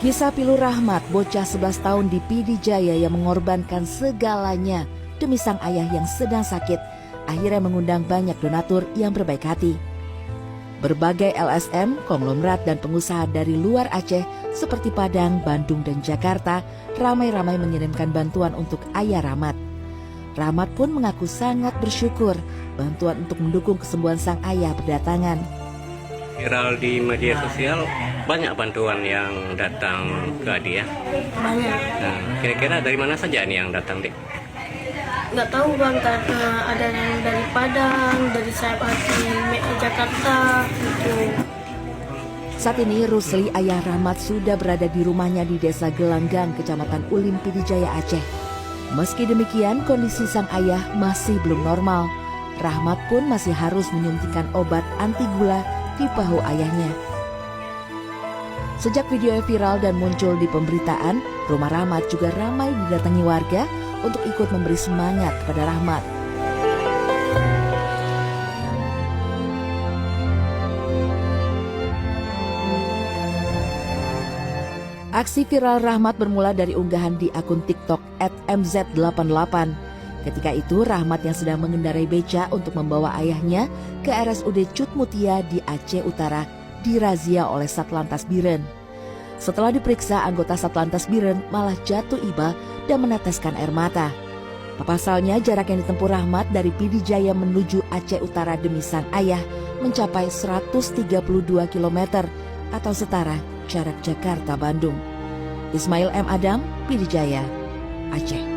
Kisah pilu Rahmat, bocah 11 tahun di PD Jaya yang mengorbankan segalanya demi sang ayah yang sedang sakit, akhirnya mengundang banyak donatur yang berbaik hati. Berbagai LSM, konglomerat dan pengusaha dari luar Aceh seperti Padang, Bandung, dan Jakarta ramai-ramai mengirimkan bantuan untuk ayah Rahmat. Rahmat pun mengaku sangat bersyukur bantuan untuk mendukung kesembuhan sang ayah berdatangan. Viral di media sosial, banyak bantuan yang datang ke Adi ya? Banyak. Nah, kira-kira dari mana saja nih yang datang, Dik? Nggak tahu bang, karena ada yang dari Padang, dari Sayap Hati Jakarta gitu. Saat ini Rusli, ayah Rahmat, sudah berada di rumahnya di Desa Gelanggang, Kecamatan Ulim, PD Jaya, Aceh. Meski demikian, kondisi sang ayah masih belum normal. Rahmat pun masih harus menyuntikkan obat anti gula di bahu ayahnya. Sejak video viral dan muncul di pemberitaan, rumah Rahmat juga ramai didatangi warga untuk ikut memberi semangat kepada Rahmat. Aksi viral Rahmat bermula dari unggahan di akun TikTok @mz88. Ketika itu, Rahmat yang sedang mengendarai beca untuk membawa ayahnya ke RSUD Cut Mutia di Aceh Utara dirazia oleh Satlantas Biren. Setelah diperiksa, anggota Satlantas Biren malah jatuh iba dan meneteskan air mata. Pasalnya, jarak yang ditempuh Rahmat dari PD Jaya menuju Aceh Utara demi sang ayah mencapai 132 km atau setara jarak Jakarta-Bandung. Ismail M. Adam, PD Jaya, Aceh.